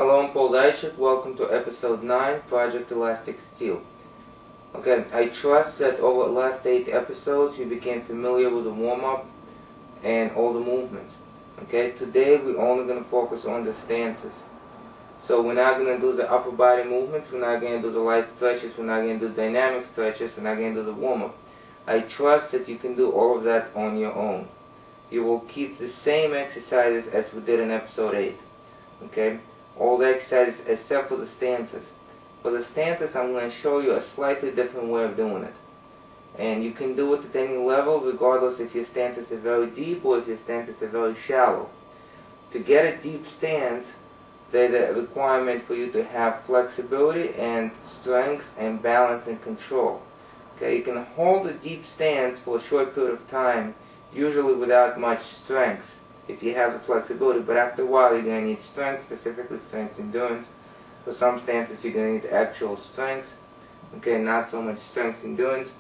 Hello, I'm Paul Dychik. Welcome to episode 9, Project Elastic Steel. Okay, I trust that over the last 8 episodes you became familiar with the warm-up and all the movements. Okay, today we're only going to focus on the stances. So we're not going to do the upper body movements, we're not going to do the light stretches, we're not going to do dynamic stretches, we're not going to do the warm-up. I trust that you can do all of that on your own. You will keep the same exercises as we did in episode 8. Okay? All the exercises except for the stances. For the stances, I'm going to show you a slightly different way of doing it. And you can do it at any level, regardless if your stances are very deep or if your stances are very shallow. To get a deep stance, there's a requirement for you to have flexibility and strength and balance and control. Okay, you can hold a deep stance for a short period of time, usually without much strength, if you have the flexibility, but after a while you're going to need strength, specifically strength endurance. For some stances you're going to need actual strength, okay, not so much strength endurance.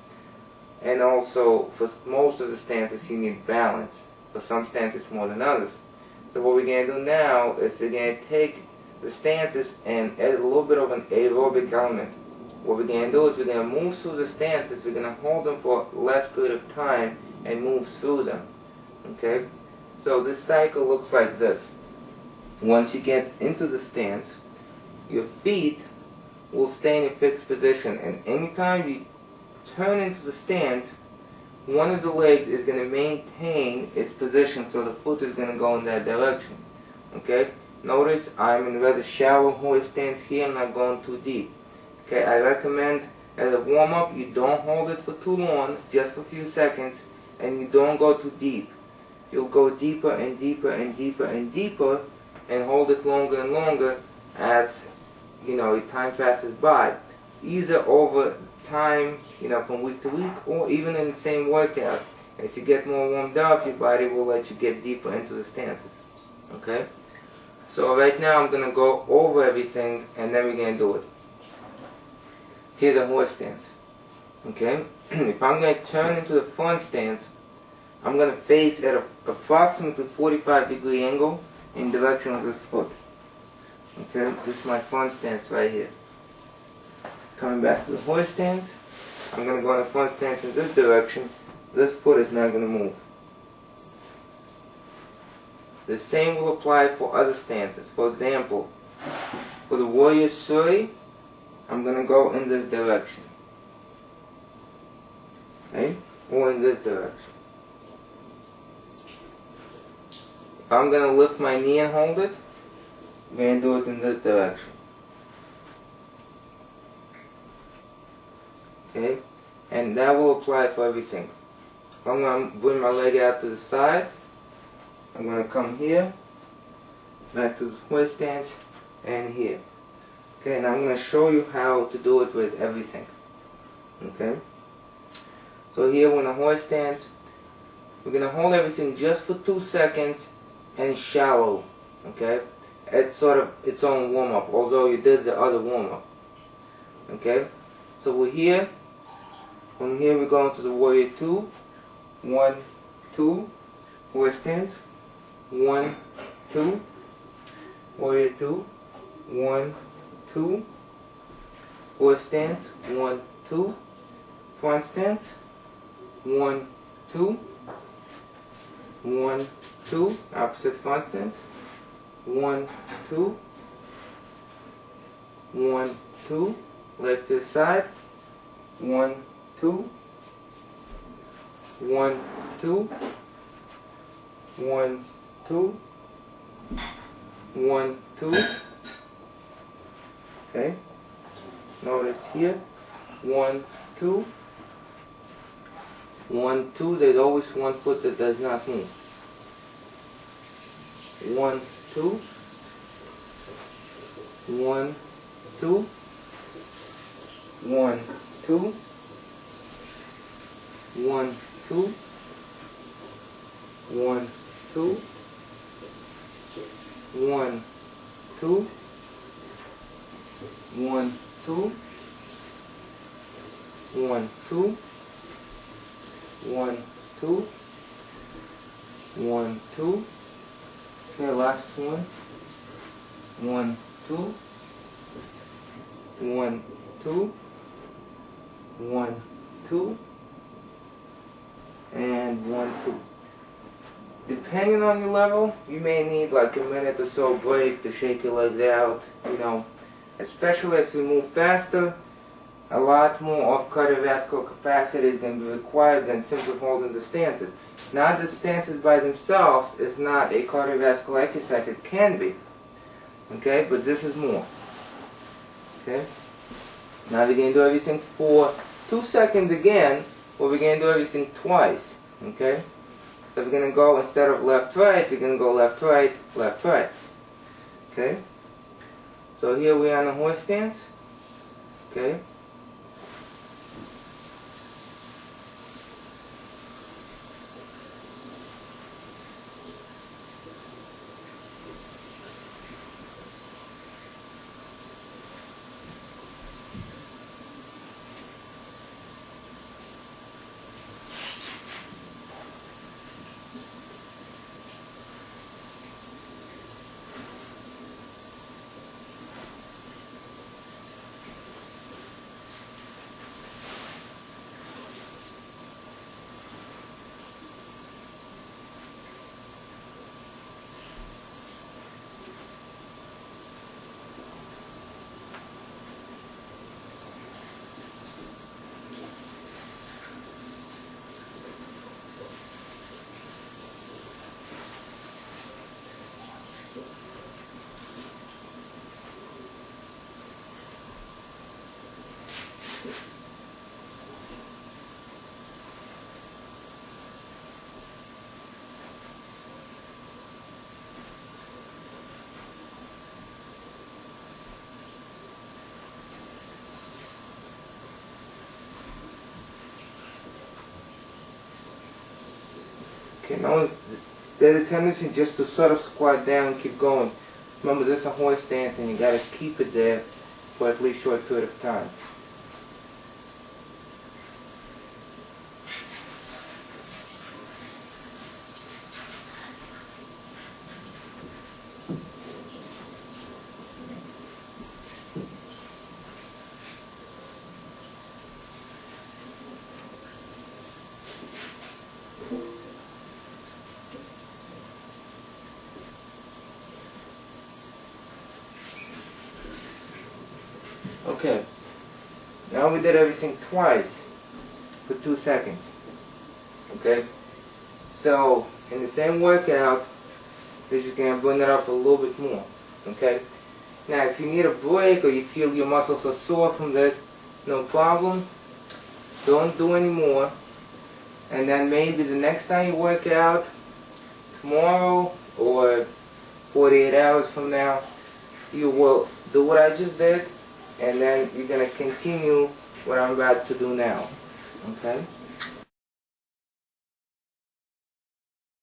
And also for most of the stances you need balance, for some stances more than others. So what we're going to do now is we're going to take the stances and add a little bit of an aerobic element. What we're going to do is we're going to move through the stances, we're going to hold them for less period of time and move through them. Okay? So this cycle looks like this. Once you get into the stance, your feet will stay in a fixed position, and anytime you turn into the stance, one of the legs is going to maintain its position, so the foot is going to go in that direction. Okay? Notice I'm in a rather shallow hoist stance here, I'm not going too deep. Okay, I recommend as a warm-up you don't hold it for too long, just for a few seconds, and you don't go too deep. You'll go deeper and deeper and deeper and deeper and hold it longer and longer as time passes by. Either over time, from week to week, or even in the same workout. As you get more warmed up, your body will let you get deeper into the stances. Okay? So right now I'm going to go over everything and then we're going to do it. Here's a horse stance. Okay? If I'm going to turn into the front stance, I'm going to face at approximately 45-degree angle in direction of this foot. Okay, this is my front stance right here. Coming back to the horse stance, I'm going to go in the front stance in this direction. This foot is not going to move. The same will apply for other stances. For example, for the warrior suri, I'm going to go in this direction. Okay, or in this direction. If I'm going to lift my knee and hold it, I'm going to do it in this direction. Okay? And that will apply for everything. If I'm going to bring my leg out to the side, I'm going to come here, back to the horse stance, and here. Okay, and I'm going to show you how to do it with everything. Okay? So here in the horse stance, we're going to hold everything just for 2 seconds and shallow. Okay? It's sort of its own warm-up, although you did the other warm-up. Okay? So we're here. From here we're going to the warrior 2. 1, 2. Horse stance. 1, 2. Warrior 2. 1, 2. Horse stance. 1, 2. Front stance. 1, 2. 1, 2. Opposite front stance. 1, 2. 1, 2. Leg to the side. 1, 2. 1, 2. 1, 2. 1, 2. Okay. Notice here. 1, 2. 1, 2. There's always one foot that does not move. 1, 2. 1, 2. 1, 2. 1, 2. 1, 2. 1, 2. 1, 2. 1, 2. 1, 2. 1, 2. Okay, last one. 1, 2, 1, 2, 1, 2, and 1, 2. Depending on your level, you may need like a minute or so break to shake your legs out, you know. Especially as we move faster, a lot more of cardiovascular capacity is going to be required than simply holding the stances. Now the stances by themselves is not a cardiovascular exercise. It can be, okay, but this is more, okay. Now we're going to do everything for 2 seconds again, but we're going to do everything twice, okay. So we're going to go, instead of left right, we're going to go left right, okay. So here we are on the horse stance, okay. Okay, now there's a tendency just to sort of squat down and keep going. Remember, this is a horse stance and you got to keep it there for at least a short period of time. Okay, now we did everything twice for 2 seconds, okay? So, in the same workout, we're just going to bring it up a little bit more, okay? Now, if you need a break or you feel your muscles are sore from this, no problem. Don't do any more. And then maybe the next time you work out, tomorrow or 48 hours from now, you will do what I just did. And then you're going to continue what I'm about to do now. Okay?